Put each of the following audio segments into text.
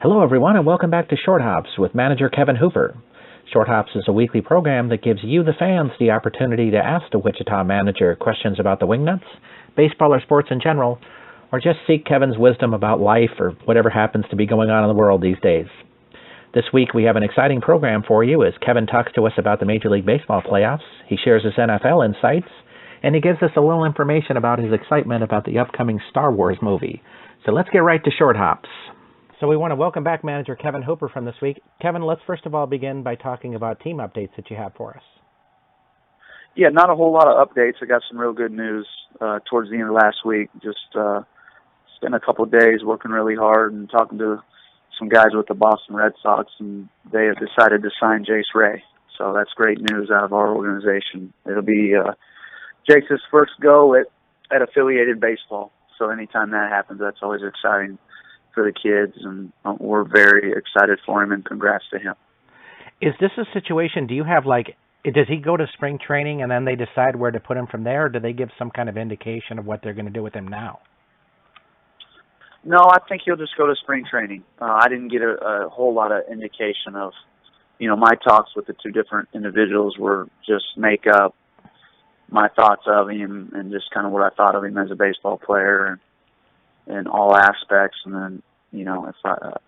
Hello, everyone, and welcome back to Short Hops with manager Kevin Hooper. Short Hops is a weekly program that gives you, the fans, the opportunity to ask the Wichita manager questions about the Wingnuts, baseball or sports in general, or just seek Kevin's wisdom about life or whatever happens to be going on in the world these days. This week we have an exciting program for you as Kevin talks to us about the Major League Baseball playoffs, he shares his NFL insights, and he gives us a little information about his excitement about the upcoming Star Wars movie. So let's get right to Short Hops. So we want to welcome back manager Kevin Hooper from this week. Kevin, let's first of all begin by talking about team updates that you have for us. Yeah, not a whole lot of updates. I got some real good news towards the end of last week. Just spent a couple of days working really hard and talking to some guys with the Boston Red Sox, and they have decided to sign Jace Ray. So that's great news out of our organization. It'll be Jace's first go at affiliated baseball. So anytime that happens, that's always exciting for the kids, and we're very excited for him, and congrats to him. Is this a situation, do you have does he go to spring training and then they decide where to put him from there, or do they give some kind of indication of what they're going to do with him now? No, I think he'll just go to spring training. I didn't get a whole lot of indication of, my talks with the two different individuals were just make up my thoughts of him and just kind of what I thought of him as a baseball player in all aspects, and then,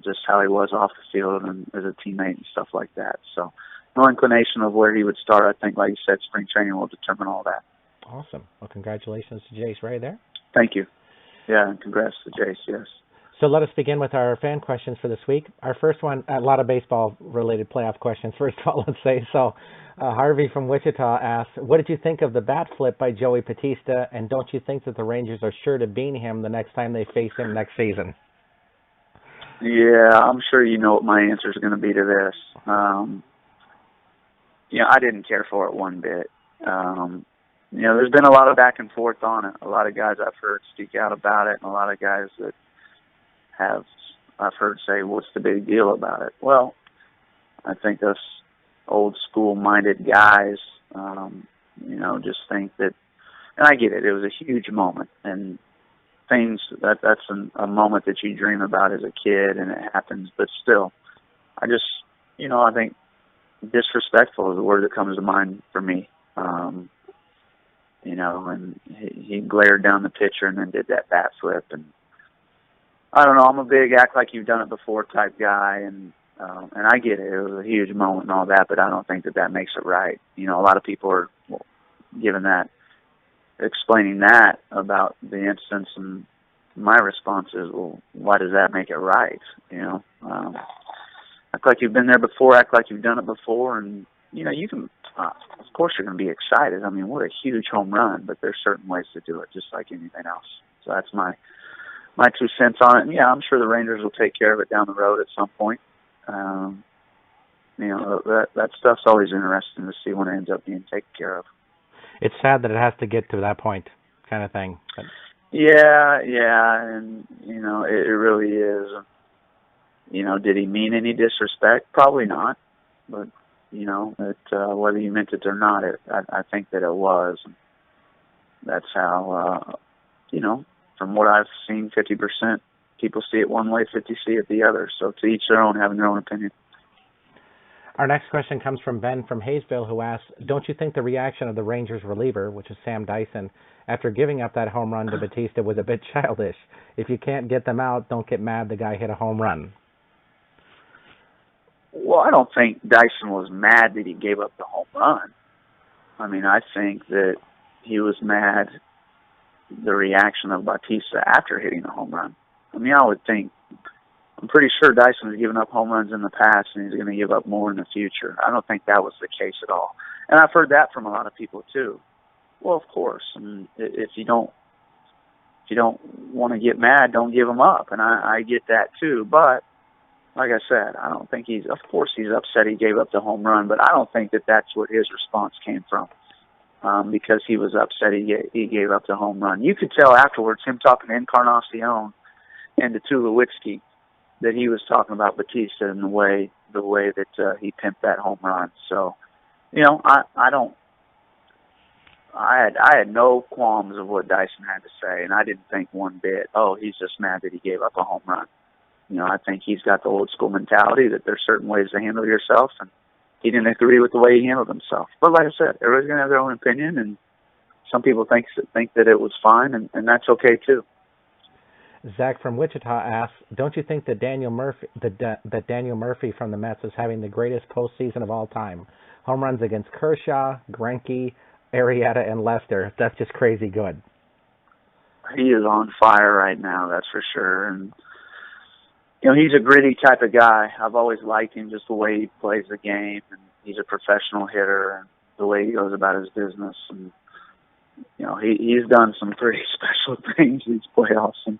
just how he was off the field and as a teammate and stuff like that. So no inclination of where he would start. I think, like you said, spring training will determine all that. Awesome. Well, congratulations to Jace Ray there. Thank you. Yeah, and congrats to Jace, yes. So let us begin with our fan questions for this week. Our first one, a lot of baseball-related playoff questions, first of all, let's say. So Harvey from Wichita asks, what did you think of the bat flip by Joey Bautista, and don't you think that the Rangers are sure to bean him the next time they face him next season? Yeah, I'm sure you know what my answer is going to be to this. I didn't care for it one bit. There's been a lot of back and forth on it. A lot of guys I've heard speak out about it, and a lot of guys that I've heard say, what's the big deal about it? Well, I think us old school minded guys, just think that, and I get it, it was a huge moment, and that's a moment that you dream about as a kid, and it happens, but still, I think disrespectful is the word that comes to mind for me. And he glared down the pitcher and then did that bat flip, and I don't know, I'm a big act like you've done it before type guy, and I get it. It was a huge moment and all that, but I don't think that makes it right. A lot of people are explaining that about the instance, and my response is, well, why does that make it right? Act like you've been there before, act like you've done it before, and, you can, of course you're going to be excited. I mean, what a huge home run, but there's certain ways to do it, just like anything else. So that's my 2 cents on it. And yeah, I'm sure the Rangers will take care of it down the road at some point. That stuff's always interesting to see when it ends up being taken care of. It's sad that it has to get to that point, kind of thing. But yeah, and it really is. Did he mean any disrespect? Probably not. But whether he meant it or not, I think that it was. That's how from what I've seen, 50% people see it one way, 50 see it the other. So to each their own, having their own opinion. Our next question comes from Ben from Hayesville, who asks, don't you think the reaction of the Rangers reliever, which is Sam Dyson, after giving up that home run to Bautista was a bit childish? If you can't get them out, don't get mad the guy hit a home run. Well, I don't think Dyson was mad that he gave up the home run. I mean, I think that he was mad the reaction of Bautista after hitting the home run. I mean, I'm pretty sure Dyson has given up home runs in the past, and he's going to give up more in the future. I don't think that was the case at all. And I've heard that from a lot of people too. Well, of course, and if you don't want to get mad, don't give them up. And I get that too. But like I said, I don't think of course he's upset he gave up the home run, but I don't think that that's what his response came from. Because he was upset he gave up the home run. You could tell afterwards, him talking to Encarnacion and to Tulowitzki, that he was talking about Bautista in the way that he pimped that home run. So, I had no qualms of what Dyson had to say, and I didn't think one bit, oh, he's just mad that he gave up a home run. I think he's got the old school mentality that there's certain ways to handle yourself, and he didn't agree with the way he handled himself. But like I said, everybody's going to have their own opinion, and some people think that it was fine, and that's okay too. Zach from Wichita asks, don't you think that Daniel Murphy from the Mets is having the greatest postseason of all time? Home runs against Kershaw, Greinke, Arrieta, and Lester. That's just crazy good. He is on fire right now, that's for sure. And he's a gritty type of guy. I've always liked him, just the way he plays the game, and he's a professional hitter, and the way he goes about his business. And he's done some pretty special things these playoffs, and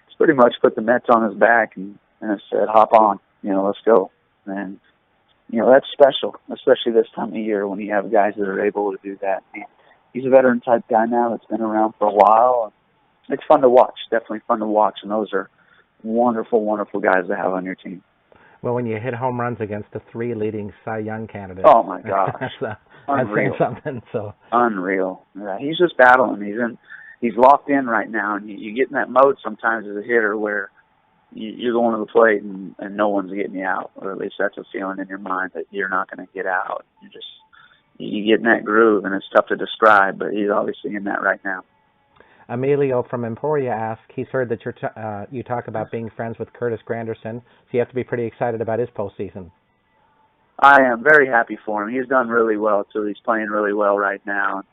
he's pretty much put the Mets on his back and said, "Hop on, let's go." And that's special, especially this time of year when you have guys that are able to do that. He's a veteran type guy now that's been around for a while. It's fun to watch, definitely fun to watch, and those are wonderful, wonderful guys to have on your team. Well, when you hit home runs against the 3 leading Cy Young candidates, oh my gosh, unreal. That's something. So unreal. Yeah, he's just battling. He's locked in right now, and you get in that mode sometimes as a hitter where you're going to the plate and no one's getting you out, or at least that's a feeling in your mind that you're not going to get out. You get in that groove, and it's tough to describe, but he's obviously in that right now. Emilio from Emporia asks, he's heard that you talk about being friends with Curtis Granderson, so you have to be pretty excited about his postseason. I am very happy for him. He's done really well, too. He's playing really well right now.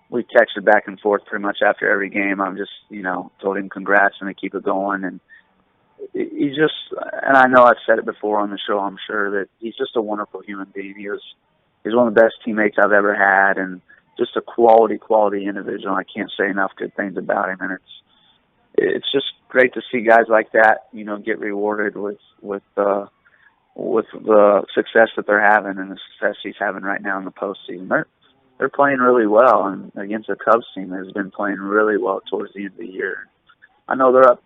We texted back and forth pretty much after every game. I'm just, told him congrats and to keep it going. And he's just, and I know I've said it before on the show, I'm sure, that he's just a wonderful human being. He's one of the best teammates I've ever had, and just a quality individual. I can't say enough good things about him, and it's just great to see guys like that, get rewarded with the success that they're having and the success he's having right now in the postseason. They're playing really well, and against the Cubs team that has been playing really well towards the end of the year. I know they're up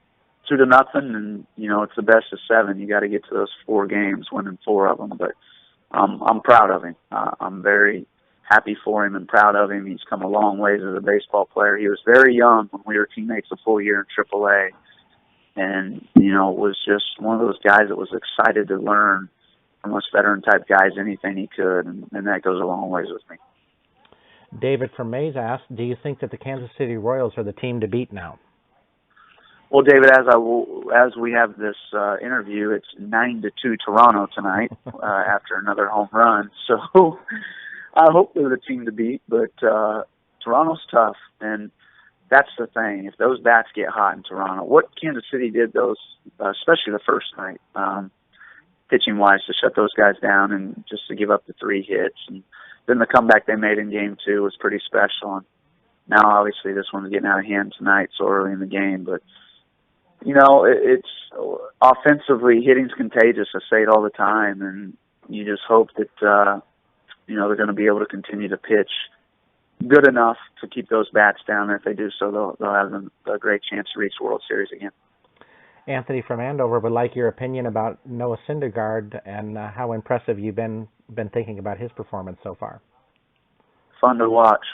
2-0, and it's the best of 7. You got to get to those 4 games, winning 4 of them. But I'm proud of him. I'm very happy for him and proud of him. He's come a long ways as a baseball player. He was very young when we were teammates a full year in AAA, and was just one of those guys that was excited to learn from us veteran type guys anything he could, and that goes a long ways with me. David from Mays asks, do you think that the Kansas City Royals are the team to beat now? Well, David, as we have this interview, it's 9-2 Toronto tonight after another home run. So I hope they're the team to beat, but Toronto's tough, and that's the thing. If those bats get hot in Toronto, what Kansas City did especially the first night, pitching-wise, to shut those guys down and just to give up the 3 hits, and then the comeback they made in Game 2 was pretty special. And now, obviously, this one's getting out of hand tonight, so early in the game, but it's offensively, hitting's contagious. I say it all the time, and you just hope that they're going to be able to continue to pitch good enough to keep those bats down. And if they do so, they'll have a great chance to reach the World Series again. Anthony from Andover would like your opinion about Noah Syndergaard and how impressive you've been thinking about his performance so far. Fun to watch.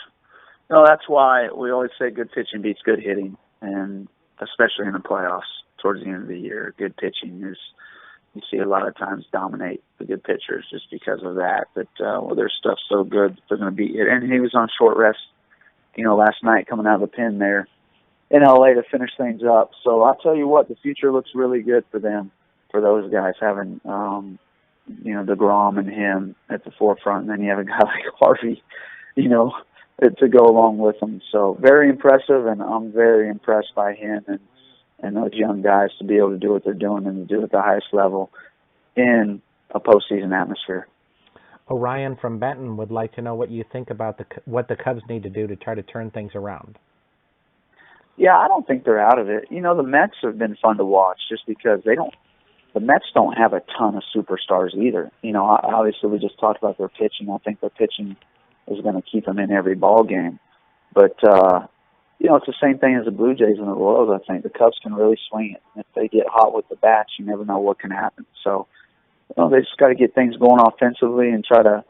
No, that's why we always say good pitching beats good hitting, and especially in the playoffs towards the end of the year, good pitching is, you see a lot of times dominate the good pitchers just because of that. But their stuff's so good, they're going to beat it. And he was on short rest, last night coming out of the pen there in LA to finish things up. So I'll tell you what, the future looks really good for them, for those guys having, DeGrom and him at the forefront. And then you have a guy like Harvey, to go along with them. So very impressive, and I'm very impressed by him and those young guys to be able to do what they're doing and to do it at the highest level in a postseason atmosphere. Orion from Benton would like to know what you think about what the Cubs need to do to try to turn things around. Yeah, I don't think they're out of it. The Mets have been fun to watch just because the Mets don't have a ton of superstars either. Obviously we just talked about their pitching. I think their pitching is going to keep them in every ball game. But, it's the same thing as the Blue Jays and the Royals, I think. The Cubs can really swing it. If they get hot with the bats, you never know what can happen. So, they just got to get things going offensively and try to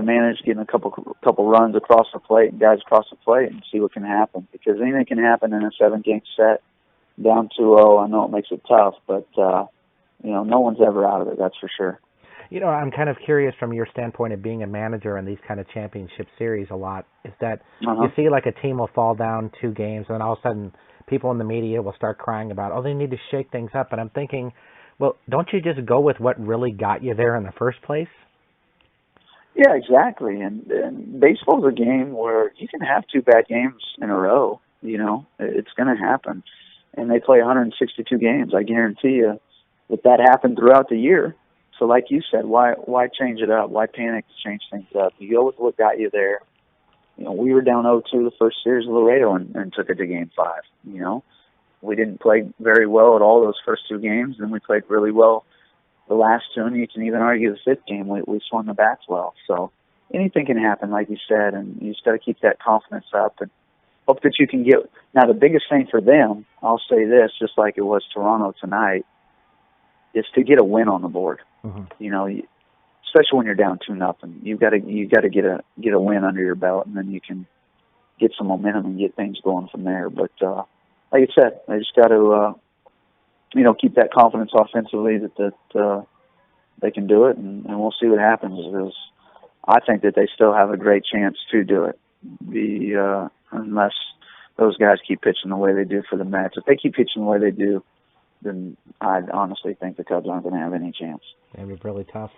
manage getting a couple runs across the plate and guys across the plate and see what can happen. Because anything can happen in a 7-game set down 2-0. I know it makes it tough, but no one's ever out of it. That's for sure. I'm kind of curious from your standpoint of being a manager in these kind of championship series a lot, is that you see like a team will fall down 2 games and then all of a sudden people in the media will start crying about, they need to shake things up. And I'm thinking, well, don't you just go with what really got you there in the first place? Yeah, exactly. And baseball's a game where you can have 2 bad games in a row. It's going to happen. And they play 162 games. I guarantee you that happened throughout the year. So like you said, why change it up? Why panic to change things up? You go with what got you there. We were down 0-2 the first series of Laredo and took it to Game 5. We didn't play very well at all those first 2 games, and we played really well the last 2, and you can even argue the 5th game. We swung the bats well. So anything can happen, like you said, and you just got to keep that confidence up and hope that you can get. Now, the biggest thing for them, I'll say this, just like it was Toronto tonight, is to get a win on the board. Especially when you're down 2-0, you got to get a win under your belt, and then you can get some momentum and get things going from there. But like I said, they just got to keep that confidence offensively that they can do it, and we'll see what happens. Because I think that they still have a great chance to do it, unless those guys keep pitching the way they do for the Mets. If they keep pitching the way they do, then I honestly think the Cubs aren't going to have any chance. It'll be really tough.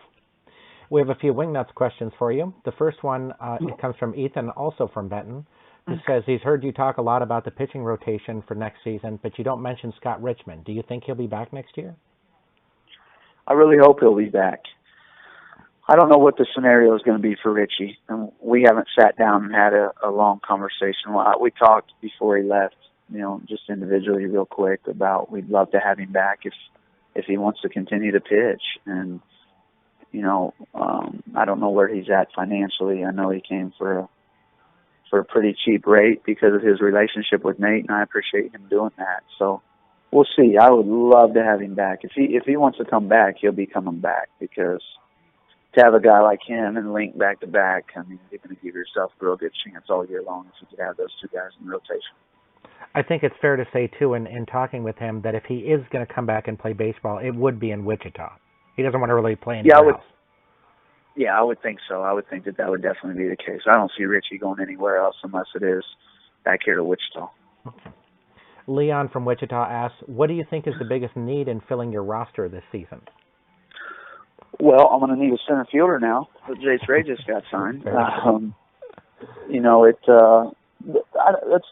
We have a few Wingnuts questions for you. The first one it comes from Ethan, also from Benton, who says he's heard you talk a lot about the pitching rotation for next season, but you don't mention Scott Richmond. Do you think he'll be back next year? I really hope he'll be back. I don't know what the scenario is going to be for Richie. And we haven't sat down and had a long conversation. We talked before he left, just individually real quick about we'd love to have him back if he wants to continue to pitch. And, I don't know where he's at financially. I know he came for a pretty cheap rate because of his relationship with Nate, and I appreciate him doing that. So we'll see. I would love to have him back. If he wants to come back, he'll be coming back, because to have a guy like him and Link back to back, I mean, you're going to give yourself a real good chance all year long if you could have those 2 guys in rotation. I think it's fair to say, too, in talking with him, that if he is going to come back and play baseball, it would be in Wichita. He doesn't want to really play anywhere else. Yeah, I would think so. I would think that would definitely be the case. I don't see Richie going anywhere else unless it is back here to Wichita. Okay. Leon from Wichita asks, what do you think is the biggest need in filling your roster this season? Well, I'm going to need a center fielder now. Jace Ray just got signed. That's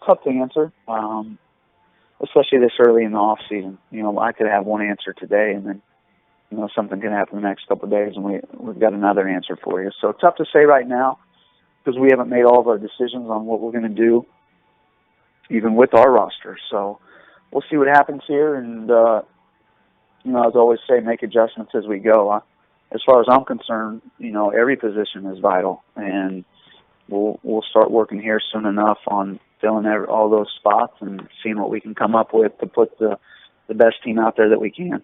tough to answer, especially this early in the off season. I could have one answer today, and then something can happen the next couple of days, and we've got another answer for you. So tough to say right now, because we haven't made all of our decisions on what we're going to do, even with our roster. So we'll see what happens here, and as I always say, make adjustments as we go. As far as I'm concerned, every position is vital, and we'll start working here soon enough on filling all those spots and seeing what we can come up with to put the best team out there that we can.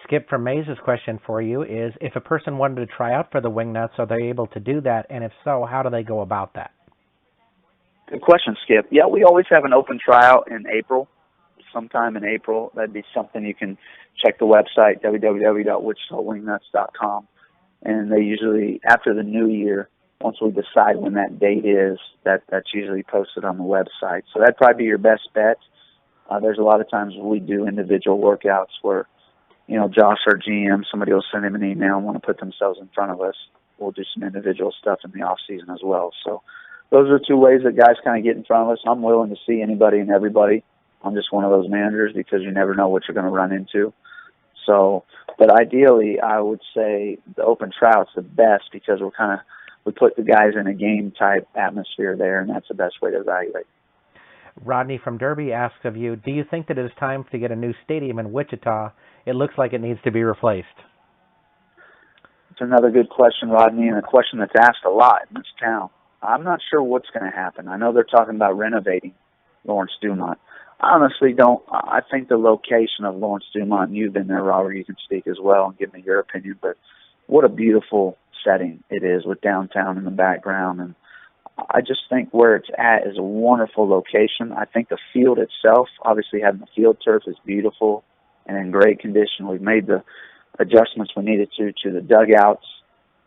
Skip from Mays' question for you is, if a person wanted to try out for the Wingnuts, are they able to do that? And if so, how do they go about that? Good question, Skip. Yeah, we always have an open tryout in April, sometime in April. That'd be something you can check the website, www.wichitawingnuts.com. And they usually, after the new year, once we decide when that date is, that's usually posted on the website. So that'd probably be your best bet. There's a lot of times we do individual workouts where, Josh, our GM, somebody will send him an email and want to put themselves in front of us. We'll do some individual stuff in the off season as well. So those are 2 ways that guys kind of get in front of us. I'm willing to see anybody and everybody. I'm just one of those managers because you never know what you're going to run into. So, but ideally, I would say the open tryout's the best because we put the guys in a game type atmosphere there, and that's the best way to evaluate. Rodney from Derby asks of you, do you think that it is time to get a new stadium in Wichita? It looks like it needs to be replaced. It's another good question, Rodney, and a question that's asked a lot in this town. I'm not sure what's going to happen. I know they're talking about renovating Lawrence Dumont. I honestly don't. I think the location of Lawrence Dumont, and you've been there, Robert, you can speak as well and give me your opinion, but what a beautiful setting it is with downtown in the background. And I just think where it's at is a wonderful location. I think the field itself, obviously having the field turf, is beautiful. and in great condition. We've made the adjustments we needed to the dugouts.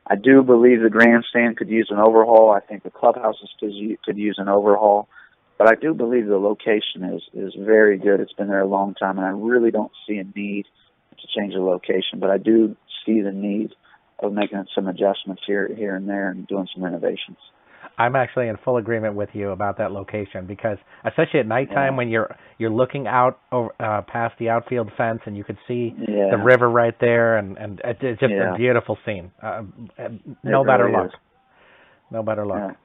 I do believe the grandstand could use an overhaul. I think the clubhouses could use an overhaul. But I do believe the location is very good. It's been there a long time, and I really don't see a need to change the location. But I do see the need of making some adjustments here and there and doing some renovations. I'm actually in full agreement with you about that location because, especially at nighttime when you're looking out over, past the outfield fence and you could see the river right there, and it's just a beautiful scene. No better luck. No better luck.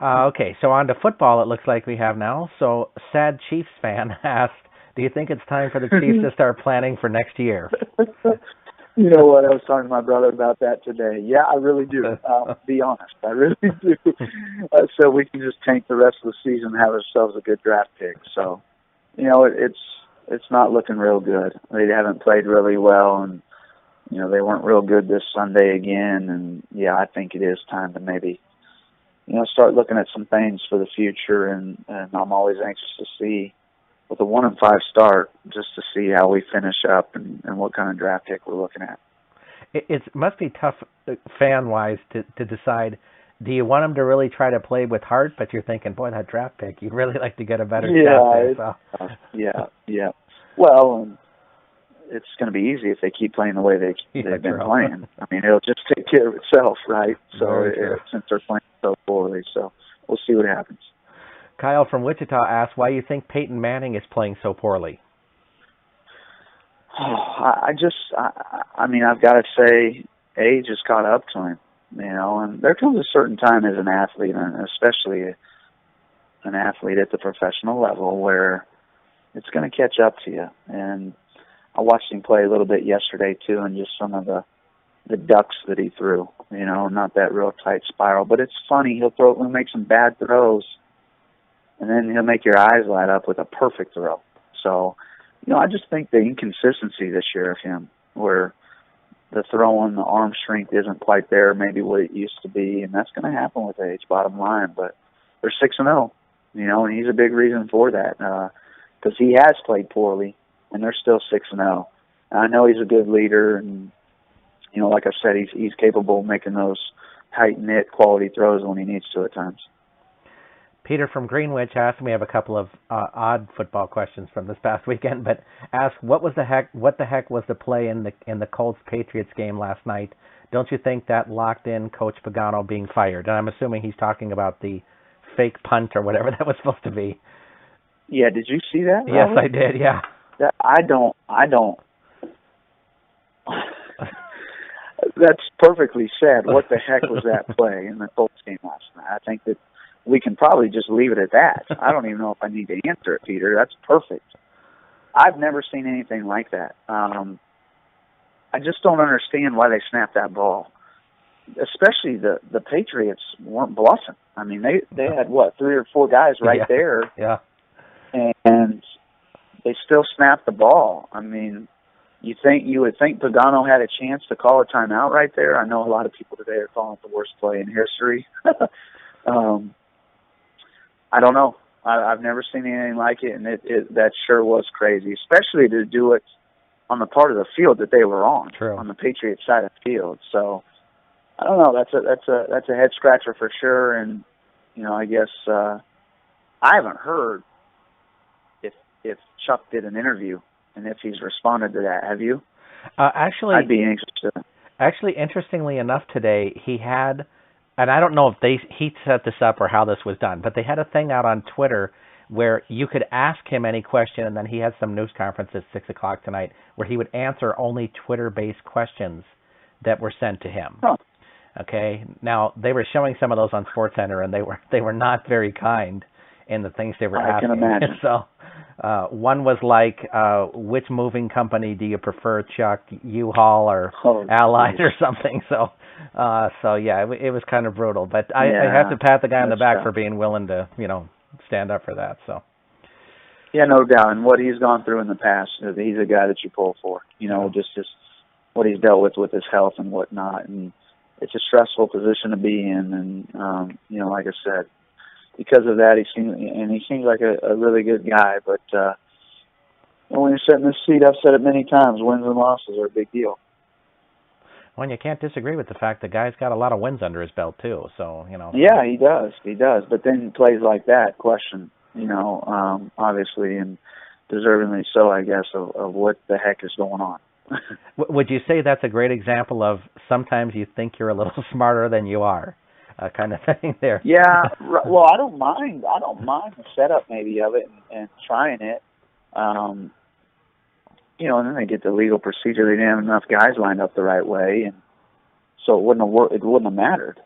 Okay, so on to football it looks like we have now. So, sad Chiefs fan asked, do you think it's time for the Chiefs to start planning for next year? You know what? I was talking to my brother about that today. Yeah, I really do. Be honest, I really do. So we can just tank the rest of the season and have ourselves a good draft pick. So, you know, it's not looking real good. They haven't played really well, and you know they weren't real good this Sunday again. And yeah, I think it is time to maybe, you know, start looking at some things for the future. And I'm always anxious to see, with a 1-5 start, just to see how we finish up and what kind of draft pick we're looking at. It must be tough fan-wise to decide, do you want them to really try to play with heart, but you're thinking, boy, that draft pick, you'd really like to get a better draft pick. So. Yeah. Well, it's going to be easy if they keep playing the way they've been playing. I mean, it'll just take care of itself, right? So since they're playing so poorly, so we'll see what happens. Kyle from Wichita asked why you think Peyton Manning is playing so poorly. I mean, I've got to say, age has caught up to him, you know, and there comes a certain time as an athlete, and especially an athlete at the professional level, where it's going to catch up to you. And I watched him play a little bit yesterday, too, and just some of the ducks that he threw, you know, not that real tight spiral. But it's funny, he'll make some bad throws, and then he'll make your eyes light up with a perfect throw. So, you know, I just think the inconsistency this year of him, where the throwing, the arm strength isn't quite there, maybe what it used to be, and that's going to happen with age, bottom line. But they're 6-0, you know, and he's a big reason for that, because he has played poorly, and they're still 6-0. I know he's a good leader, and, you know, like I said, he's capable of making those tight-knit quality throws when he needs to at times. Peter from Greenwich asked, we have a couple of odd football questions from this past weekend, but asked, what the heck was the play in the Colts-Patriots game last night? Don't you think that locked in Coach Pagano being fired? And I'm assuming he's talking about the fake punt or whatever that was supposed to be. Yeah, did you see that, Robert? Yes, I did, yeah. I don't. That's perfectly said. What the heck was that play in the Colts game last night? I think that we can probably just leave it at that. I don't even know if I need to answer it, Peter. That's perfect. I've never seen anything like that. I just don't understand why they snapped that ball. Especially the Patriots weren't bluffing. I mean, they had, 3 or 4 guys right there. Yeah. And they still snapped the ball. I mean, you would think Pagano had a chance to call a timeout right there. I know a lot of people today are calling it the worst play in history. I don't know. I've never seen anything like it, and that sure was crazy, especially to do it on the part of the field that they were on, True. On the Patriots side of the field. So I don't know. That's a head scratcher for sure. And you know, I guess I haven't heard if Chuck did an interview and if he's responded to that. Have you? Actually, I'd be interested. Actually, interestingly enough, today he had. And I don't know if he set this up or how this was done, but they had a thing out on Twitter where you could ask him any question, and then he had some news conference at 6 o'clock tonight where he would answer only Twitter-based questions that were sent to him. Huh. Okay. Now they were showing some of those on SportsCenter, and they were not very kind in the things they were asking. I can imagine. So one was like, which moving company do you prefer, Chuck, U-Haul or Allied or something? So yeah, it was kind of brutal. But I have to pat the guy on the back for being willing to, you know, stand up for that. So. Yeah, no doubt. And what he's gone through in the past, he's a guy that you pull for. You know, just what he's dealt with his health and whatnot. And it's a stressful position to be in. And, you know, like I said, because of that, he seems like a really good guy. But And when you're sitting in this seat, I've said it many times, wins and losses are a big deal. Well, you can't disagree with the fact the guy's got a lot of wins under his belt, too. So, you know. Yeah, he does. He does. But then plays like that, question, obviously, and deservingly so, I guess, of what the heck is going on. Would you say that's a great example of sometimes you think you're a little smarter than you are, kind of thing there? Yeah. Well, I don't mind. I don't mind the setup maybe of it and trying it. And then they get the legal procedure. They didn't have enough guys lined up the right way, and so it wouldn't have mattered.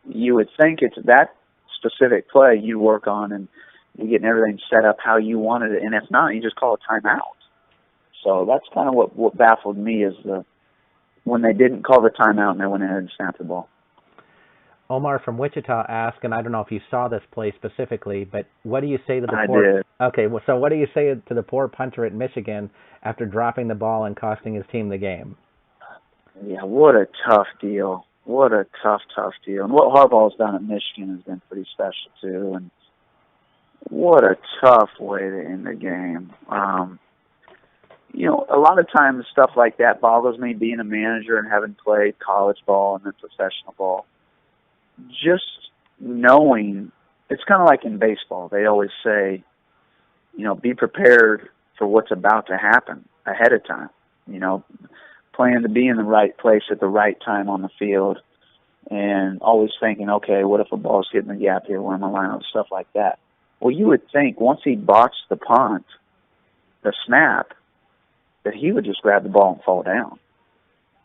You would think it's that specific play you work on, and you're getting everything set up how you wanted it. And if not, you just call a timeout. So that's kind of what baffled me is when they didn't call the timeout and they went ahead and snapped the ball. Omar from Wichita asked, and I don't know if you saw this play specifically, but what do you say to the I poor? did. Okay, well, so what do you say to the poor punter at Michigan after dropping the ball and costing his team the game? Yeah, what a tough deal. What a tough deal. And what Harbaugh's done at Michigan has been pretty special too. And what a tough way to end the game. A lot of times stuff like that boggles me, being a manager and having played college ball and then professional ball. Just knowing, it's kind of like in baseball. They always say, be prepared for what's about to happen ahead of time. Plan to be in the right place at the right time on the field and always thinking, okay, what if a ball's hitting the gap here? Where am I lining up? Stuff like that. Well, you would think once he botched the punt, the snap, that he would just grab the ball and fall down.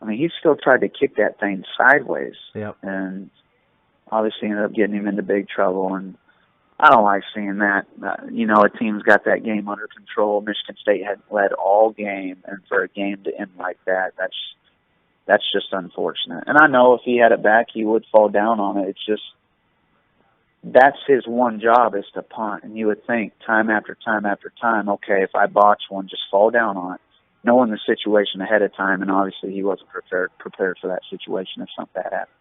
I mean, he still tried to kick that thing sideways. Yep. And obviously ended up getting him into big trouble. And I don't like seeing that. A team's got that game under control. Michigan State hadn't led all game, and for a game to end like that, that's just unfortunate. And I know if he had it back, he would fall down on it. It's just that's his one job is to punt. And you would think time after time after time, okay, if I botch one, just fall down on it, knowing the situation ahead of time. And obviously he wasn't prepared for that situation if something bad happened.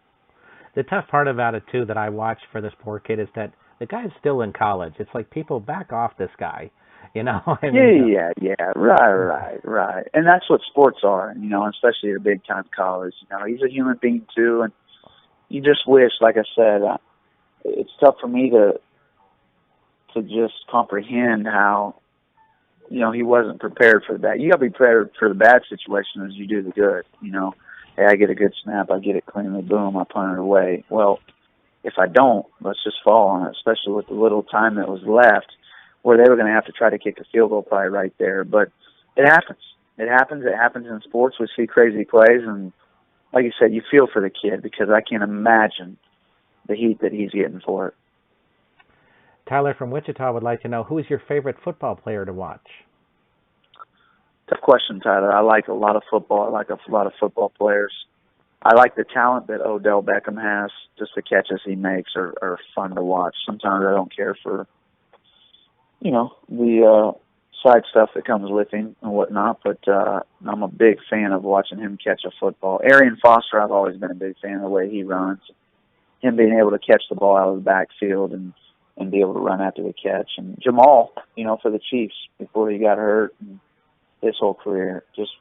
The tough part about it, too, that I watched for this poor kid is that the guy's still in college. It's like, people back off this guy, Yeah. Right. And that's what sports are, especially at a big-time college. He's a human being, too, and you just wish, like I said, it's tough for me to just comprehend how, he wasn't prepared for that. You got to be prepared for the bad situation as you do the good, Hey, I get a good snap, I get it cleanly, boom, I punt it away. Well, if I don't, let's just fall on it, especially with the little time that was left where they were going to have to try to kick a field goal probably right there. But it happens. It happens in sports. We see crazy plays, and like you said, you feel for the kid because I can't imagine the heat that he's getting for it. Tyler from Wichita would like to know, who is your favorite football player to watch? Tough question, Tyler. I like a lot of football. I like a lot of football players. I like the talent that Odell Beckham has. Just the catches he makes are fun to watch. Sometimes I don't care for, the side stuff that comes with him and whatnot, but I'm a big fan of watching him catch a football. Arian Foster, I've always been a big fan of the way he runs. Him being able to catch the ball out of the backfield and be able to run after the catch. And Jamal, for the Chiefs before he got hurt, and his whole career, just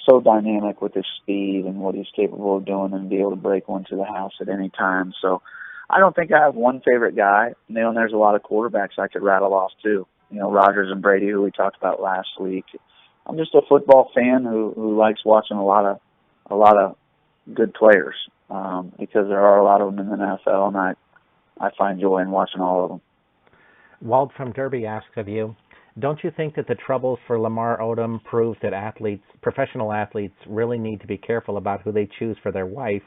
so dynamic with his speed and what he's capable of doing and be able to break one to the house at any time. So I don't think I have one favorite guy. And there's a lot of quarterbacks I could rattle off too. Rodgers and Brady, who we talked about last week. I'm just a football fan who likes watching a lot of good players because there are a lot of them in the NFL, and I find joy in watching all of them. Walt from Derby asks of you, don't you think that the troubles for Lamar Odom prove that professional athletes really need to be careful about who they choose for their wife?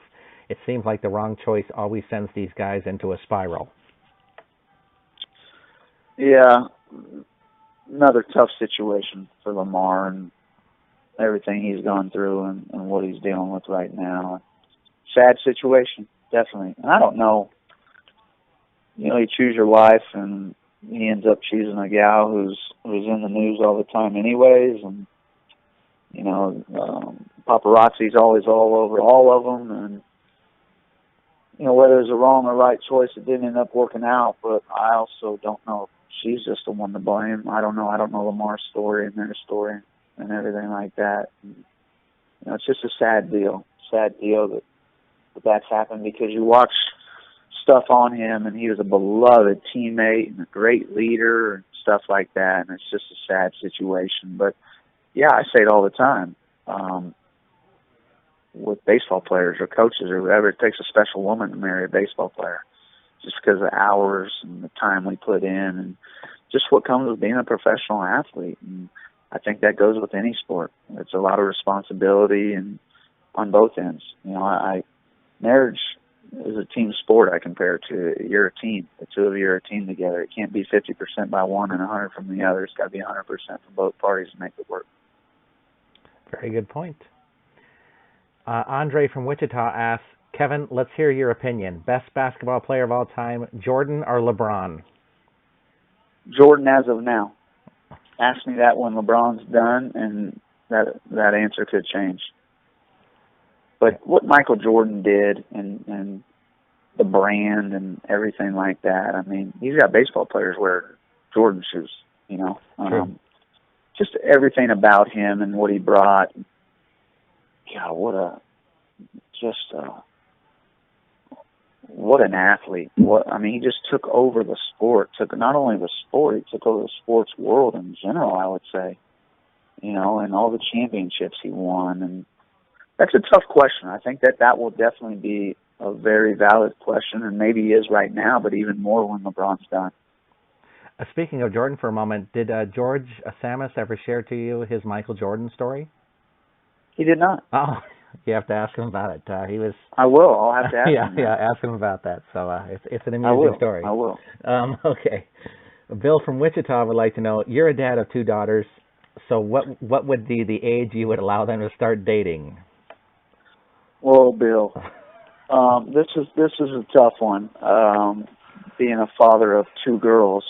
It seems like the wrong choice always sends these guys into a spiral. Yeah, another tough situation for Lamar and everything he's gone through and what he's dealing with right now. Sad situation, definitely. And I don't know, you choose your wife and he ends up choosing a gal who's in the news all the time anyways, and paparazzi's always all over all of them, and whether it's a wrong or right choice, it didn't end up working out, but I also don't know if she's just the one to blame. I don't know. I don't know Lamar's story and their story and everything like that. And, it's just a sad deal that that's happened, because you watch stuff on him and he was a beloved teammate and a great leader and stuff like that, and it's just a sad situation. But yeah, I say it all the time. With baseball players or coaches or whoever, it takes a special woman to marry a baseball player, just because of the hours and the time we put in and just what comes with being a professional athlete. And I think that goes with any sport. It's a lot of responsibility and on both ends. Marriage is a team sport. I compare it to, you're a team. The two of you are a team together. It can't be 50% by one and 100 from the other. It's got to be 100% from both parties to make it work. Very good point. Andre from Wichita asks, Kevin, let's hear your opinion. Best basketball player of all time, Jordan or LeBron? Jordan as of now. Ask me that when LeBron's done, and that answer could change. But what Michael Jordan did and the brand and everything like that, I mean, he's got baseball players wear Jordan shoes, just everything about him and what he brought. God, what an athlete. He just took over the sport. Took not only the sport, he took over the sports world in general, I would say. And all the championships he won. And that's a tough question. I think that will definitely be a very valid question, and maybe he is right now, but even more when LeBron's done. Speaking of Jordan for a moment, did George Samus ever share to you his Michael Jordan story? He did not. Oh, you have to ask him about it. He was. I will. I'll have to ask him. Yeah, ask him about that. So it's an amusing story. I will. Okay. Bill from Wichita would like to know, you're a dad of 2 daughters, so what would be the age you would allow them to start dating? Well, Bill, this is a tough one. Being a father of 2 girls,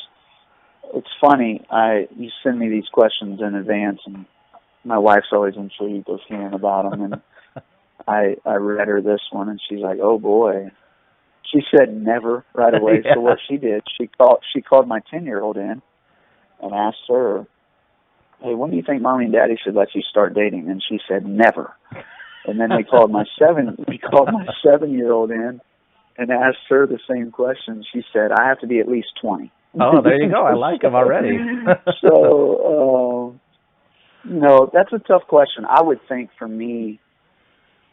it's funny. You send me these questions in advance, and my wife's always intrigued with hearing about them. And I read her this one, and she's like, "Oh boy." She said never right away. Yeah. So what she did, she called my 10-year-old in and asked her, "Hey, when do you think Mommy and Daddy should let you start dating?" And she said never. And then we called my 7-year-old in and asked her the same question. She said, "I have to be at least 20." Oh, there you go. I like him already. So, that's a tough question. I would think for me,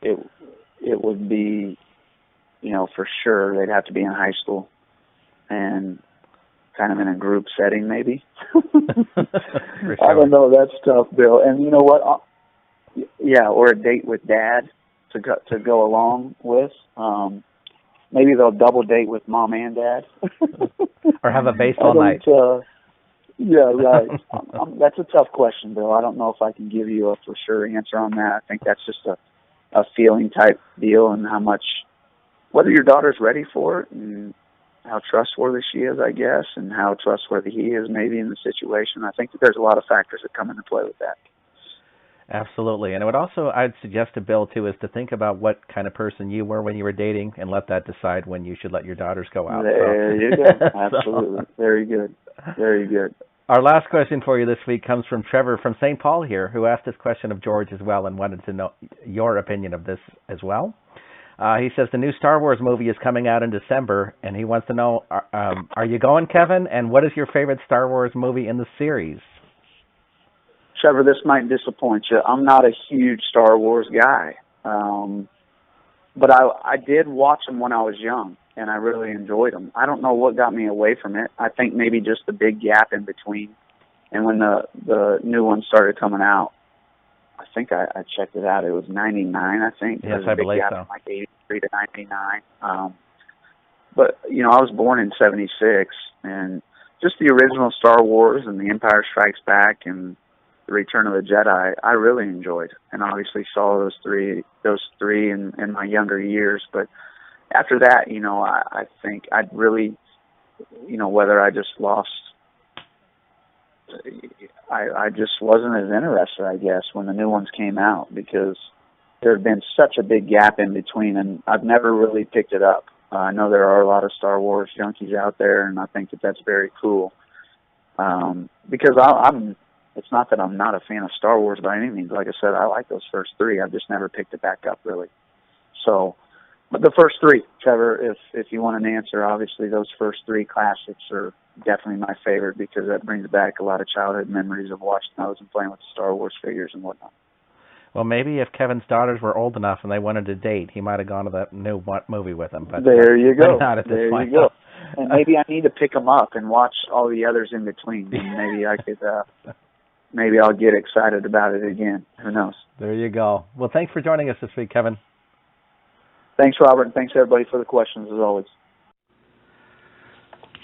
it would be, for sure they'd have to be in high school and kind of in a group setting, maybe. For sure. I don't know. That's tough, Bill. And you know what? Yeah, or a date with Dad to go along with. Maybe they'll double date with Mom and Dad. Or have a baseball night. Yeah, right. That's a tough question, Bill. I don't know if I can give you a for sure answer on that. I think that's just a feeling type deal, and whether your daughter's ready for it and how trustworthy she is, I guess, and how trustworthy he is maybe in the situation. I think that there's a lot of factors that come into play with that. Absolutely. And I'd suggest to Bill, too, is to think about what kind of person you were when you were dating and let that decide when you should let your daughters go out. There you go. Absolutely. Very good. Very good. Our last question for you this week comes from Trevor from St. Paul here, who asked this question of George as well and wanted to know your opinion of this as well. He says the new Star Wars movie is coming out in December, and he wants to know, are you going, Kevin? And what is your favorite Star Wars movie in the series? Trevor, this might disappoint you. I'm not a huge Star Wars guy, but I did watch them when I was young, and I really enjoyed them. I don't know what got me away from it. I think maybe just the big gap in between, and when the new one started coming out, I think I checked it out. It was 99, I think. Yes, I believe so. Like 83 to 99. But, I was born in 76, and just the original Star Wars and The Empire Strikes Back and The Return of the Jedi, I really enjoyed. And obviously saw those three in my younger years. But after that, I think I'd really, whether I just lost, I just wasn't as interested, I guess, when the new ones came out, because there had been such a big gap in between, and I've never really picked it up. I know there are a lot of Star Wars junkies out there, and I think that that's very cool. Because it's not that I'm not a fan of Star Wars by any means. Like I said, I like those first three. I've just never picked it back up, really. So, but the first three, Trevor, if you want an answer, obviously those first three classics are definitely my favorite because that brings back a lot of childhood memories of watching those and playing with the Star Wars figures and whatnot. Well, maybe if Kevin's daughters were old enough and they wanted to date, he might have gone to that new movie with them. But there you go. Not at this there point. You go. And maybe I need to pick them up and watch all the others in between. And maybe I could, maybe I'll get excited about it again. Who knows? There you go. Well, thanks for joining us this week, Kevin. Thanks, Robert, and thanks everybody for the questions as always.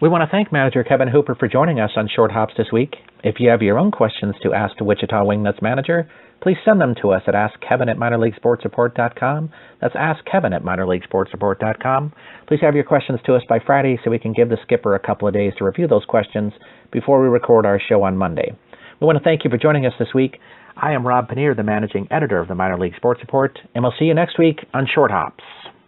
We want to thank manager Kevin Hooper for joining us on Short Hops this week. If you have your own questions to ask the Wichita Wingnuts manager, please send them to us at AskKevin@minorleaguesportsreport.com. That's AskKevin@minorleaguesportsreport.com. Please have your questions to us by Friday so we can give the skipper a couple of days to review those questions before we record our show on Monday. We want to thank you for joining us this week. I am Rob Pannier, the managing editor of the Minor League Sports Report, and we'll see you next week on Short Hops.